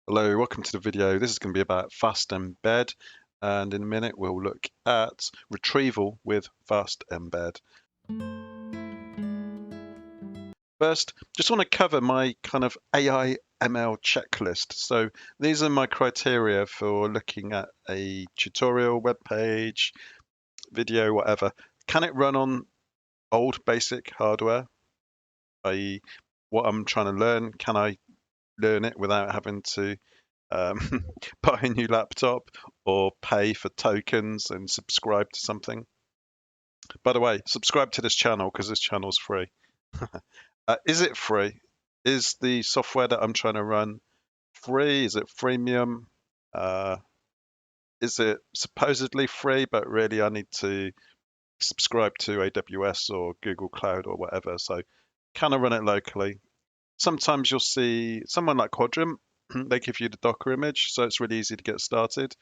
Hello, welcome to the video. This is going to be about fastembed, and in a minute we'll look at retrieval with fastembed. First, just want to cover my kind of AI ML checklist. So these are my criteria for looking at a tutorial, web page, video, whatever. Can it run on old basic hardware, i.e. what I'm trying to learn? Can I learn it without having to buy a new laptop or pay for tokens and subscribe to something? By the way, subscribe to this channel because this channel's free. Is it free? Is the software that I'm trying to run free? Is it freemium? Uh, is it supposedly free, but really I need to subscribe to AWS or Google Cloud or whatever? So can I run it locally? Sometimes you'll see someone like Quadrant, they give you the Docker image, so it's really easy to get started.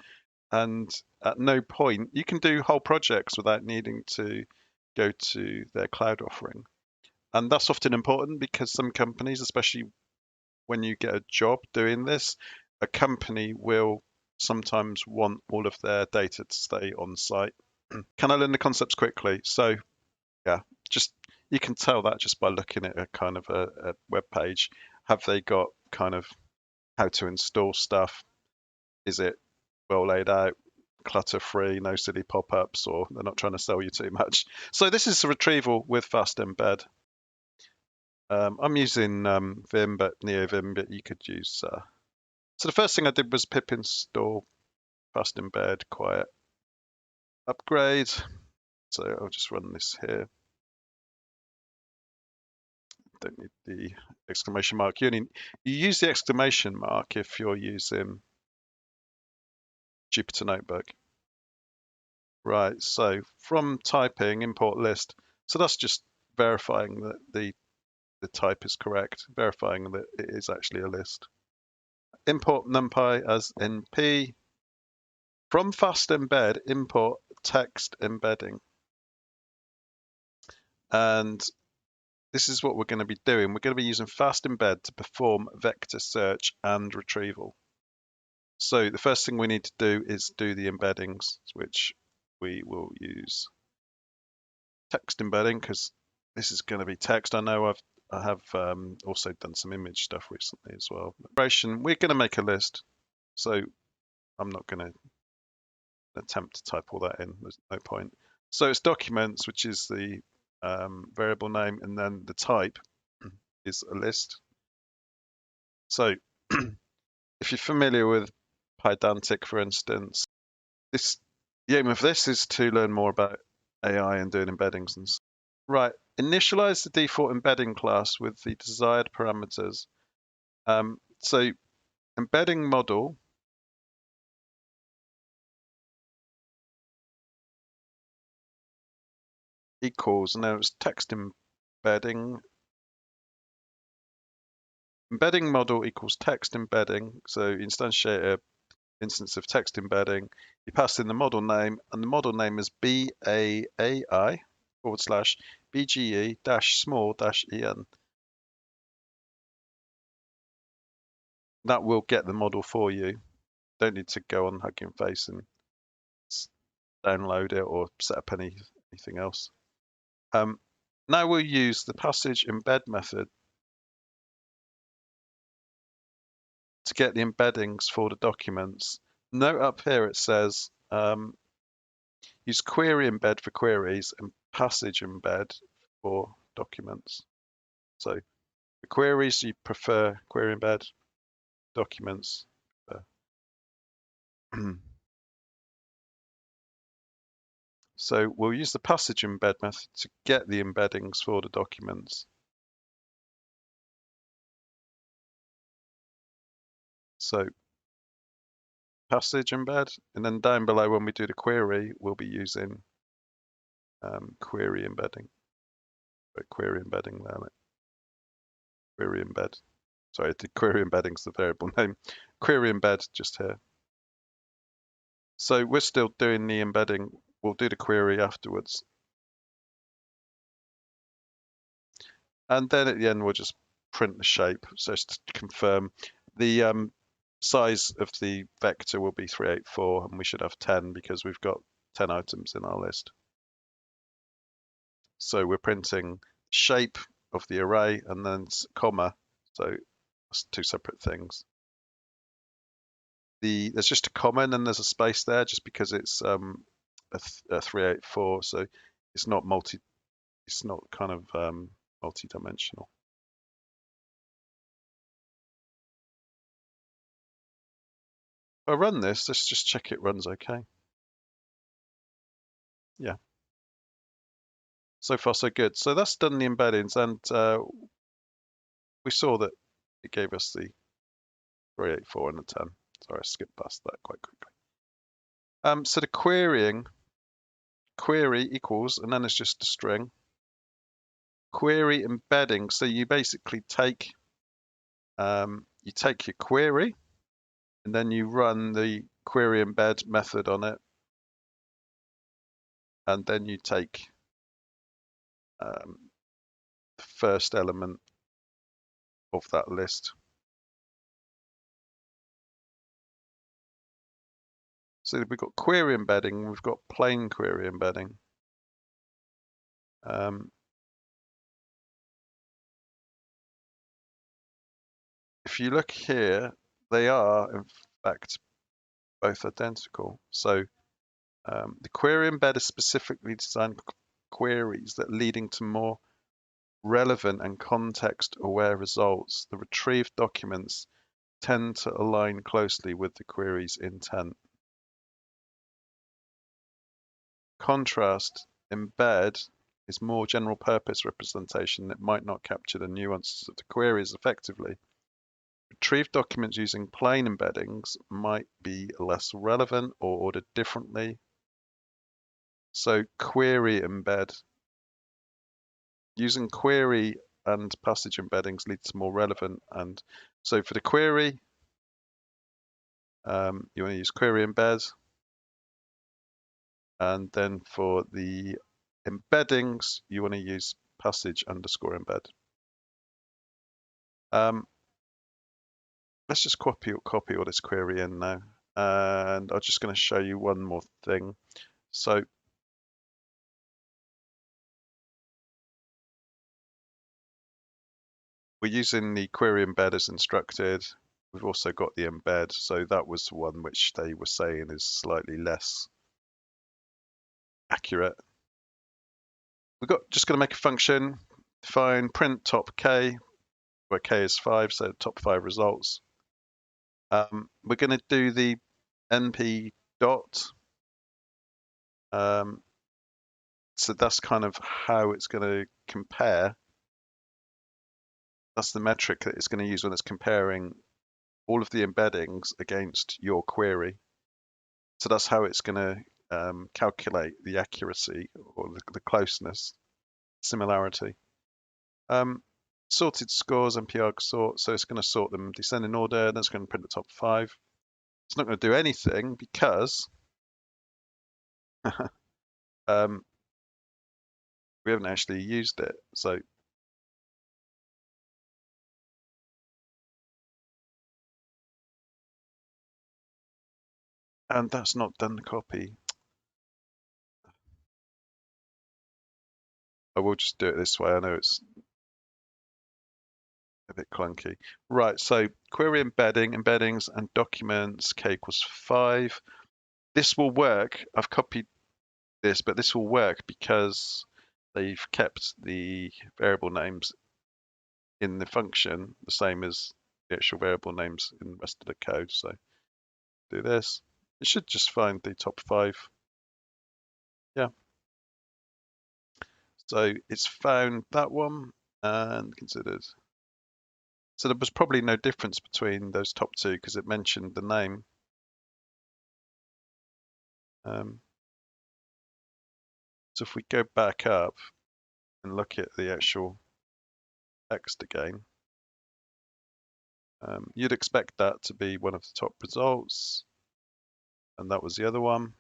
And at no point, you can do whole projects without needing to go to their cloud offering. And that's often important because some companies, especially when you get a job doing this, a company will sometimes want all of their data to stay on site. Can I learn the concepts quickly? So yeah, just you can tell that just by looking at a kind of a web page. Have they got kind of how to install stuff? Is it well laid out, clutter free, no silly pop-ups, or they're not trying to sell you too much? So this is a retrieval with fastembed. I'm using Vim, but NeoVim, but you could use. So the first thing I did was pip install fastembed quiet upgrade. So I'll just run this here. Don't need the exclamation mark. You use the exclamation mark if you're using Jupyter Notebook. Right, so from typing, import list. So that's just verifying that the type is correct, verifying that it is actually a list. Import NumPy as NP. From fastembed, import TextEmbedding. And this is what we're going to be doing. We're going to be using fastembed to perform vector search and retrieval. So the first thing we need to do is do the embeddings, which we will use text embedding because this is going to be text. I have also done some image stuff recently as well. We're going to make a list, so I'm not going to attempt to type all that in. There's no point. So it's documents, which is the variable name, and then the type is a list. So if you're familiar with Pydantic, for instance, the aim of this is to learn more about AI and doing embeddings and stuff. Right, initialize the default embedding class with the desired parameters. So embedding model equals, now it's text embedding. Embedding model equals text embedding. So instantiate an instance of text embedding. You pass in the model name, and the model name is BAAI/BGE-small-en. That will get the model for you. Don't need to go on Hugging Face and download it or set up anything else. Now we'll use the passage embed method to get the embeddings for the documents. Note up here it says use query embed for queries and passage embed for documents. So the queries you prefer query embed, documents. So we'll use the passage embed method to get the embeddings for the documents. So passage embed, and then down below when we do the query, we'll be using query embedding. Query embedding there, query embed. Sorry, the query embedding is the variable name. Query embed just here. So we're still doing the embedding. We'll do the query afterwards. And then at the end, we'll just print the shape. So just to confirm, the Size of the vector will be 384, and we should have 10 because we've got 10 items in our list. So we're printing shape of the array and then comma, so that's two separate things. There's just a comma and then there's a space there just because it's a 384, so it's not kind of multi-dimensional. If I run this, let's just check it runs okay. Yeah. So far so good. So that's done the embeddings, and we saw that it gave us the 384 and the 10. Sorry, I skipped past that quite quickly. So the query equals, and then it's just a string. Query embedding. So you basically take your query, and then you run the query embed method on it, and then you take the first element of that list. So we've got query embedding, we've got plain query embedding. If you look here, they are in fact both identical. So the query embed is specifically designed queries that leading to more relevant and context-aware results. The retrieved documents tend to align closely with the query's intent. Contrast, embed is more general purpose representation that might not capture the nuances of the queries effectively. Retrieved documents using plain embeddings might be less relevant or ordered differently. So query embed. Using query and passage embeddings leads to more relevant. And so for the query, you want to use query embed. And then for the embeddings, you want to use passage underscore embed. Let's just copy all this query in now. And I'm just going to show you one more thing. So we're using the query embed as instructed. We've also got the embed. So that was one which they were saying is slightly less accurate. Just going to make a function, define print top k, where k is 5, so top 5 results. We're going to do the np dot. So that's kind of how it's going to compare. That's the metric that it's going to use when it's comparing all of the embeddings against your query. So that's how it's going to calculate the accuracy or the closeness, similarity. Sorted scores, NP sort, so it's going to sort them descending order, and then it's going to print the top 5. It's not going to do anything because we haven't actually used it. So and that's not done the copy. I will just do it this way. I know it's a bit clunky. Right, so query embedding, embeddings and documents, k equals 5. This will work. I've copied this, but this will work because they've kept the variable names in the function the same as the actual variable names in the rest of the code. So do this. It should just find the top 5. Yeah. So it's found that one and considered. So there was probably no difference between those top 2 because it mentioned the name. So if we go back up and look at the actual text again, you'd expect that to be one of the top results, and that was the other one.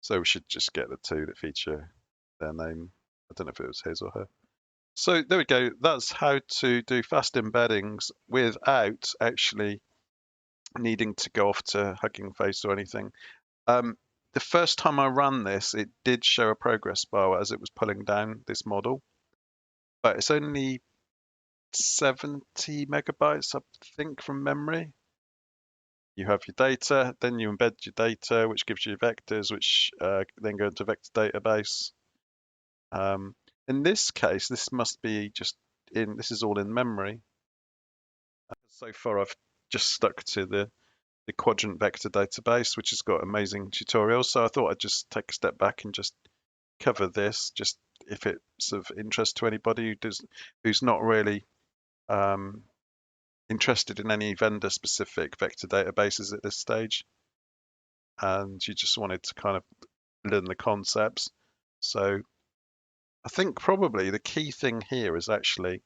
So we should just get the 2 that feature their name. I don't know if it was his or her. So there we go. That's how to do fast embeddings without actually needing to go off to Hugging Face or anything. The first time I ran this, it did show a progress bar as it was pulling down this model, but it's only 70 megabytes, I think, from memory. You have your data, then you embed your data, which gives you vectors, which then go into vector database. In this case, this must be this is all in memory. So far, I've just stuck to the quadrant vector database, which has got amazing tutorials. So I thought I'd just take a step back and just cover this, just if it's of interest to anybody who's not really interested in any vendor-specific vector databases at this stage, and you just wanted to kind of learn the concepts. So I think probably the key thing here is actually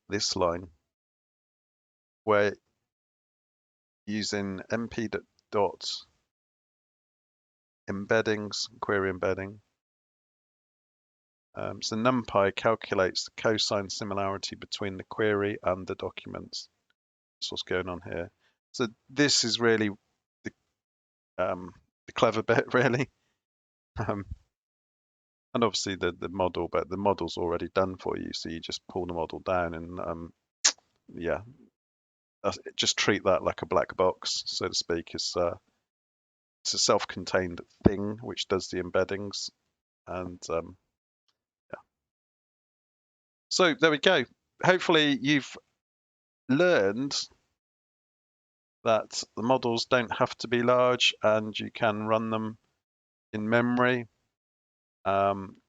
this line, where using mp dot embeddings, query embedding. So NumPy calculates the cosine similarity between the query and the documents. That's what's going on here. So this is really the clever bit, really. And obviously the model, but the model's already done for you, so you just pull the model down and yeah, just treat that like a black box, so to speak. It's a self-contained thing which does the embeddings, and yeah. So there we go. Hopefully you've learned that the models don't have to be large and you can run them in memory.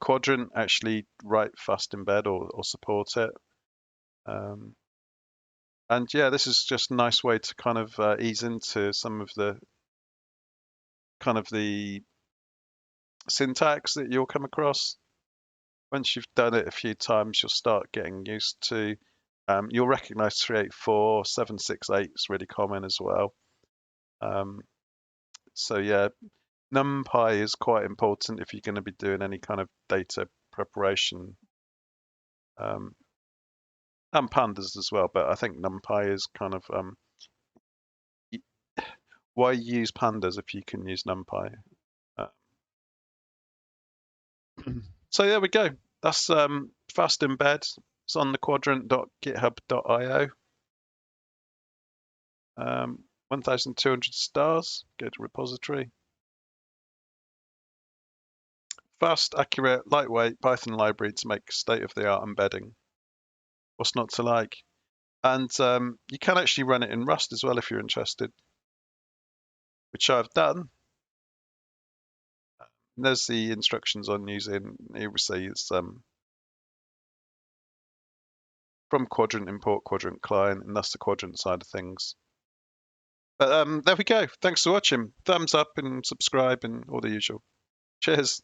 Quadrant actually write fast embed or support it. And yeah, this is just a nice way to kind of ease into some of the kind of the syntax that you'll come across. Once you've done it a few times, you'll start getting used to. You'll recognize 384, 768 is really common as well. So yeah, NumPy is quite important if you're going to be doing any kind of data preparation, and pandas as well. But I think NumPy is kind of why use pandas if you can use NumPy? So there we go. That's fast embed. It's on the quadrant.github.io. 1,200 stars. Go to repository. Fast, accurate, lightweight Python library to make state-of-the-art embedding. What's not to like? And you can actually run it in Rust as well if you're interested, which I've done. And there's the instructions on using. You will see it's from Quadrant import Quadrant client, and that's the Quadrant side of things. But there we go. Thanks for watching. Thumbs up and subscribe and all the usual. Cheers.